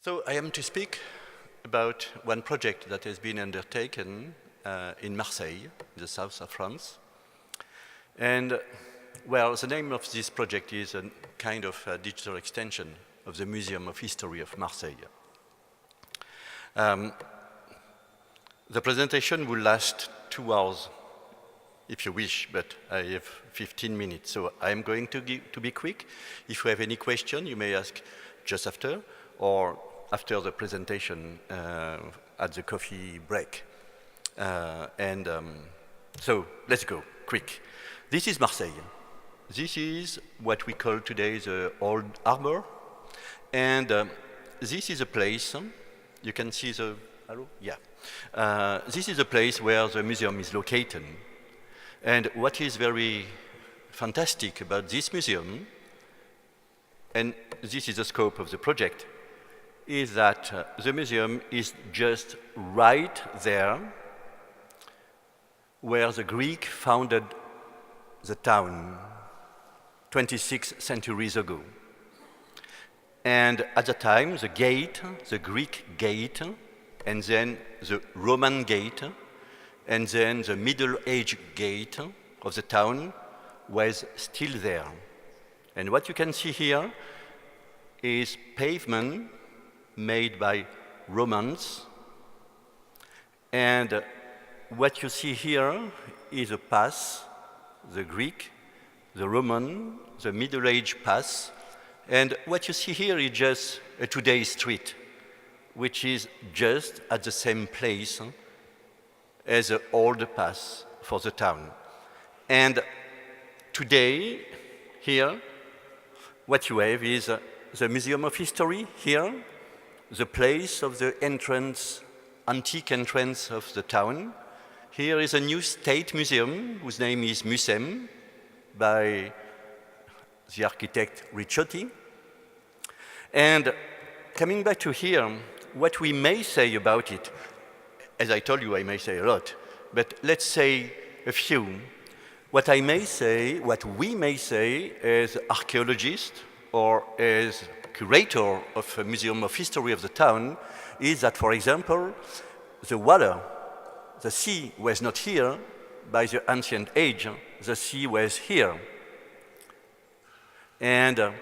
So I am to speak about one project that has been undertaken in Marseille, the south of France. And, well, the name of this project is a kind of a digital extension of the Museum of History of Marseille. The presentation will last 2 hours, if you wish, but I have 15 minutes, so I'm going to be quick. If you have any question, you may ask just after, or after the presentation at the coffee break. So let's go, quick. This is Marseille. This is what we call today the Old Harbor. And this is a place, you can see the, hello? Yeah. This is a place where the museum is located. And what is very fantastic about this museum, and this is the scope of the project, is that the museum is just right there where the Greek founded the town 26 centuries ago. And at the time, the gate, the Greek gate, and then the Roman gate, and then the Middle Age gate of the town was still there. And what you can see here is pavement made by Romans. And what you see here is a pass, the Greek, the Roman, the Middle Age pass. And what you see here is just a today's street, which is just at the same place as the old pass for the town. And today, here, what you have is the Museum of History here, the place of the entrance, antique entrance of the town. Here is a new state museum whose name is Musem by the architect Ricciotti. And coming back to here, what we may say about it, as I told you, I may say a lot, but let's say a few. What we may say as archaeologists or as curator of a Museum of History of the town is that, for example, the water, the sea was not here by the ancient age, the sea was here. And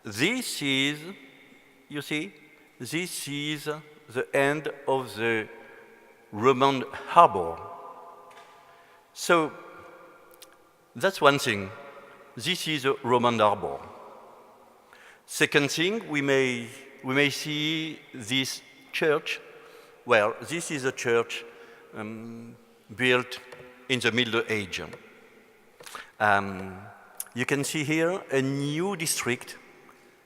this is, you see, this is the end of the Roman harbor. So that's one thing. This is a Roman harbor. Second thing, we may see this church. Well, this is a church built in the Middle Age. You can see here a new district.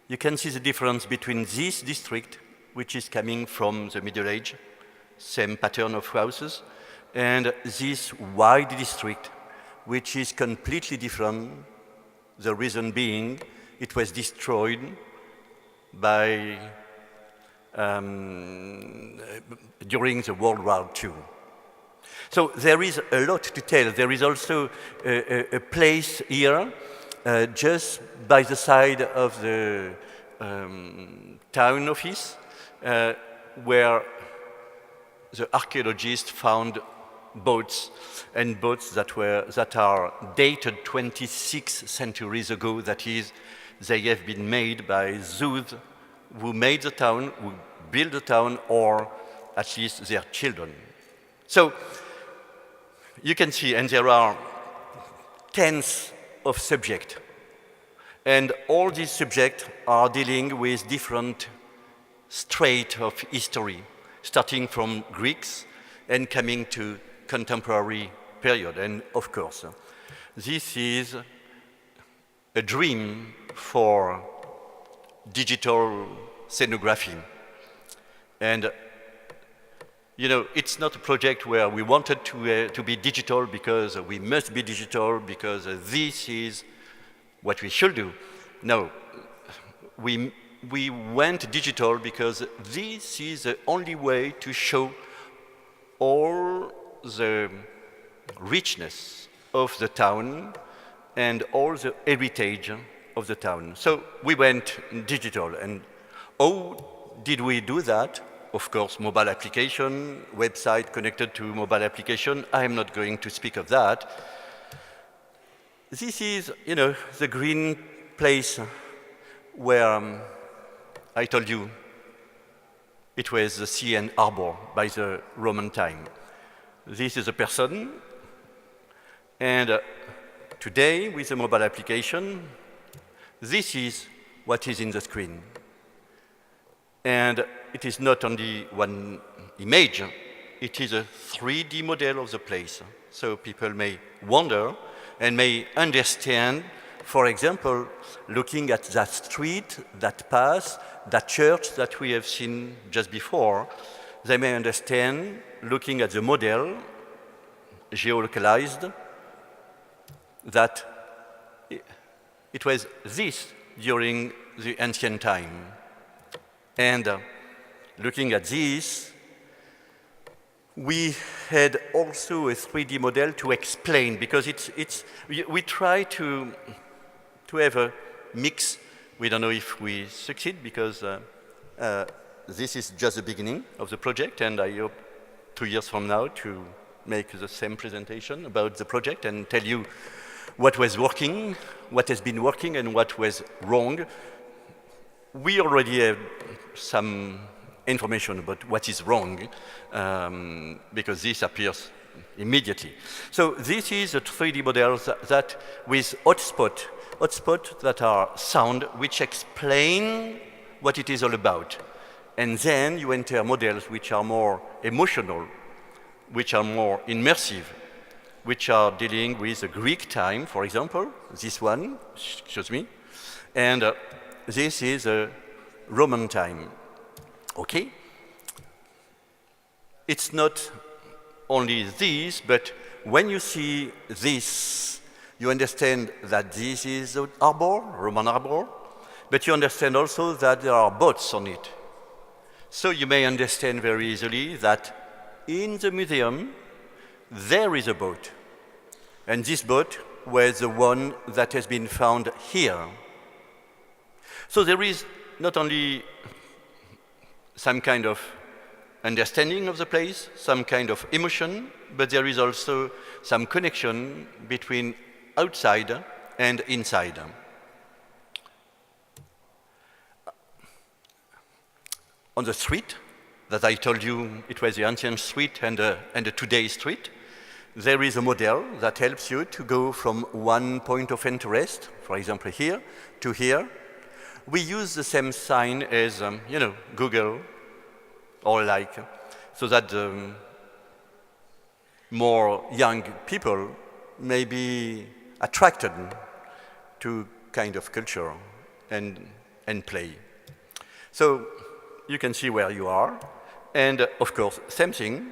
You can see the difference between this district, which is coming from the Middle Age, same pattern of houses, and this wide district, which is completely different. The reason being, it was destroyed by during the World War II. So there is a lot to tell. There is also a place here just by the side of the town office where the archaeologists found boats, and boats that are dated 26 centuries ago. That is, they have been made by those who made the town, who built the town, or at least their children. So you can see, and there are tens of subjects, and all these subjects are dealing with different straits of history, starting from Greeks and coming to contemporary period. And of course, this is a dream for digital scenography. And you know, it's not a project where we wanted to be digital because we must be digital because this is what we should do. No, we went digital because this is the only way to show all the richness of the town and all the heritage of the town. So we went digital, and how did we do that? Of course, mobile application, website connected to mobile application. I'm not going to speak of that. This is, the green place where I told you it was the sea and harbor by the Roman time. This is a person, and today with the mobile application, this is what is in the screen. And it is not only one image, it is a 3D model of the place. So people may wonder and may understand, for example, looking at that street, that path, that church that we have seen just before, they may understand, looking at the model, geolocalized, that it was this during the ancient time. And looking at this, we had also a 3D model to explain, because we try to have a mix. We don't know if we succeed, because this is just the beginning of the project, and I hope 2 years from now to make the same presentation about the project and tell you what was working, what has been working, and what was wrong. We already have some information about what is wrong, because this appears immediately. So this is a 3D model that with hotspots that are sound, which explain what it is all about. And then you enter models which are more emotional, which are more immersive, which are dealing with the Greek time, for example, this one, excuse me, and this is a Roman time. Okay? It's not only this, but when you see this, you understand that this is a harbor, Roman harbor, but you understand also that there are boats on it. So you may understand very easily that in the museum, there is a boat. And this boat was the one that has been found here. So there is not only some kind of understanding of the place, some kind of emotion, but there is also some connection between outside and inside. On the street, that I told you it was the ancient street and the today's street, there is a model that helps you to go from one point of interest, for example here, to here. We use the same sign as, Google or like, so that more young people may be attracted to kind of culture and play. So you can see where you are. And of course, same thing.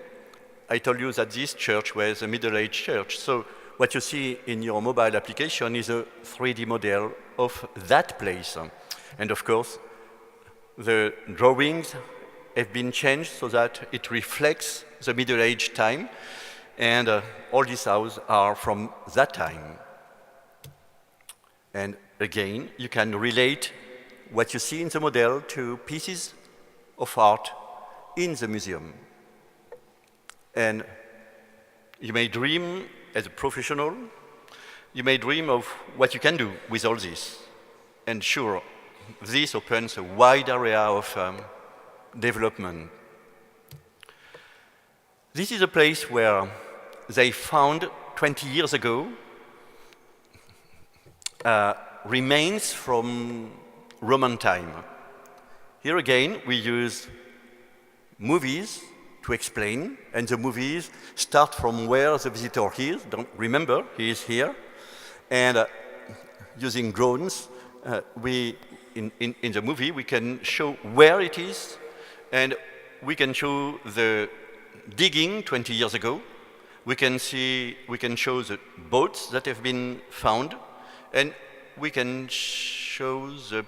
I told you that this church was a middle-aged church. So what you see in your mobile application is a 3D model of that place. And of course, the drawings have been changed so that it reflects the middle-aged time. And all these houses are from that time. And again, you can relate what you see in the model to pieces of art in the museum. And you may dream as a professional, you may dream of what you can do with all this. And sure, this opens a wide area of development. This is a place where they found 20 years ago remains from Roman time. Here again, we use movies to explain, and the movies start from where the visitor is. Don't remember, he is here. And using drones, in the movie, we can show where it is, and we can show the digging 20 years ago. We can show the boats that have been found, and we can show the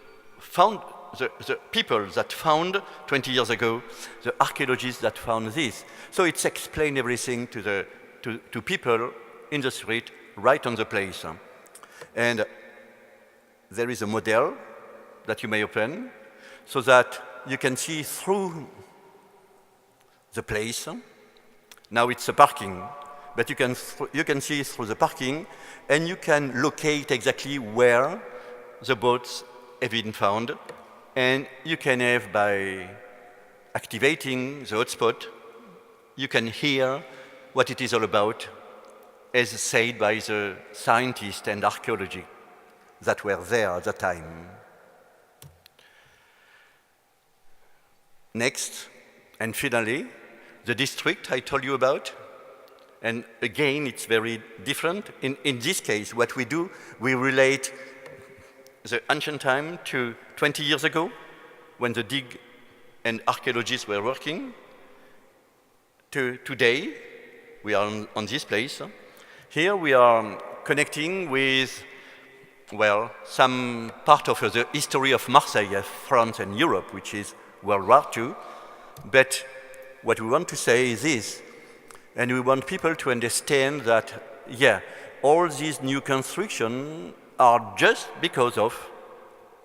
people that found 20 years ago, the archaeologists that found this. So it's explained everything to people in the street, right on the place. And there is a model that you may open, so that you can see through the place. Now it's a parking, but you can see through the parking, and you can locate exactly where the boats have been found, and you can have, by activating the hotspot, you can hear what it is all about, as said by the scientists and archaeologists that were there at the time. Next, and finally, the district I told you about. And again, it's very different. In this case, what we do, we relate the ancient time to 20 years ago, when the dig and archaeologists were working, to today. We are on this place. Here we are connecting with, well, some part of the history of Marseille, France and Europe, which is World War II. But what we want to say is this, and we want people to understand that, yeah, all these new constructions are just because of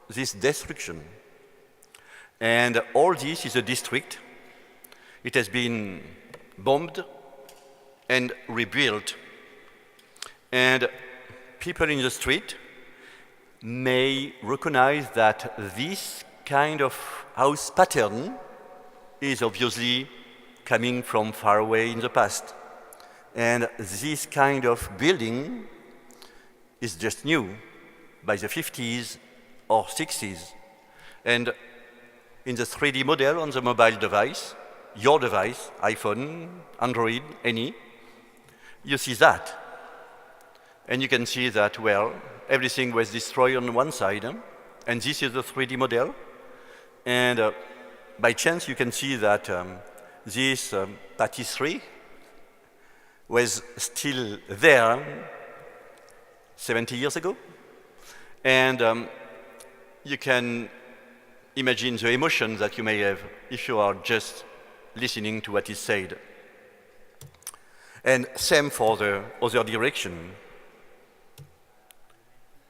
this destruction. And all this is a district. It has been bombed and rebuilt. And people in the street may recognize that this kind of house pattern is obviously coming from far away in the past. And this kind of building is just new, by the 50s or 60s. And in the 3D model on the mobile device, your device, iPhone, Android, any, you see that. And you can see that, well, everything was destroyed on one side, and this is the 3D model. And by chance, you can see that this patisserie was still there 70 years ago. And you can imagine the emotion that you may have if you are just listening to what is said. And same for the other direction.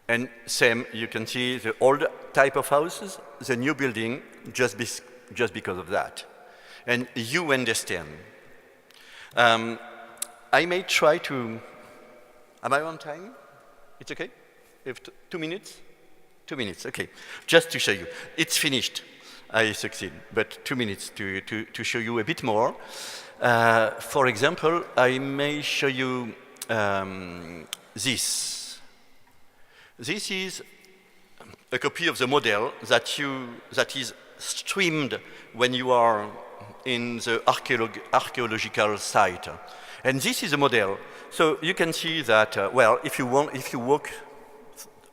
And same, you can see the old type of houses, the new building, just because of that. And you understand. I may try to, am I on time? It's okay? If 2 minutes? 2 minutes, okay. Just to show you. It's finished. I succeed, but 2 minutes to show you a bit more. For example, I may show you this. This is a copy of the model that is streamed when you are in the archaeological site. And this is a model. So you can see that, well, if you walk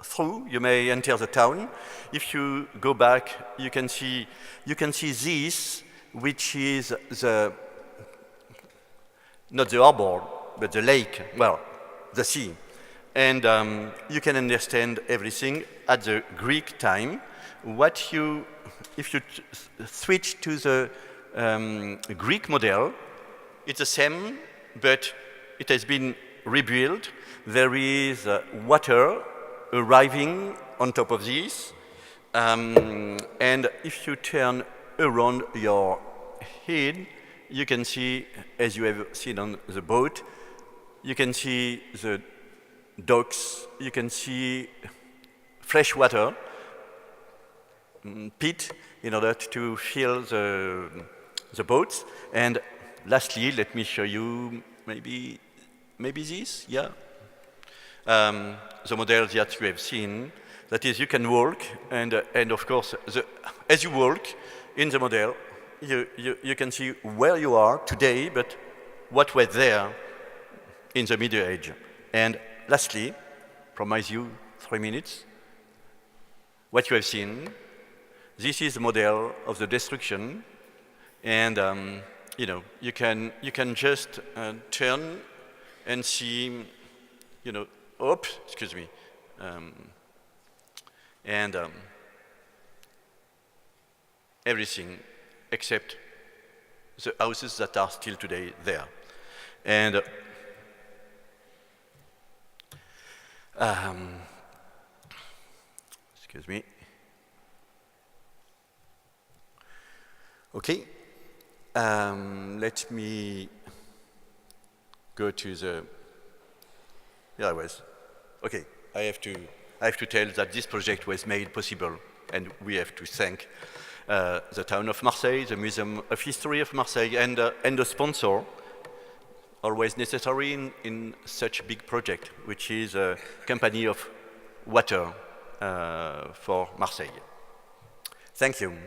through, you may enter the town. If you go back, you can see this, which is not the harbor, but the lake, well, the sea. And you can understand everything at the Greek time. If you switch to the Greek model, it's the same, but it has been rebuilt. There is water arriving on top of this. And if you turn around your head, you can see, as you have seen on the boat, you can see the docks, you can see fresh water pit in order to fill the boats. And lastly, let me show you maybe this, yeah. The model that you have seen, that is, you can walk, and of course, as you walk in the model, you can see where you are today, but what was there in the Middle Age. And lastly, promise you 3 minutes, what you have seen, this is the model of the destruction, and you can just turn and see, excuse me, and everything except the houses that are still today there. And excuse me. Okay, let me go to the, here I was. Okay, I have to tell that this project was made possible, and we have to thank the town of Marseille, the Museum of History of Marseille, and the sponsor, always necessary in such a big project, which is a company of water for Marseille. Thank you.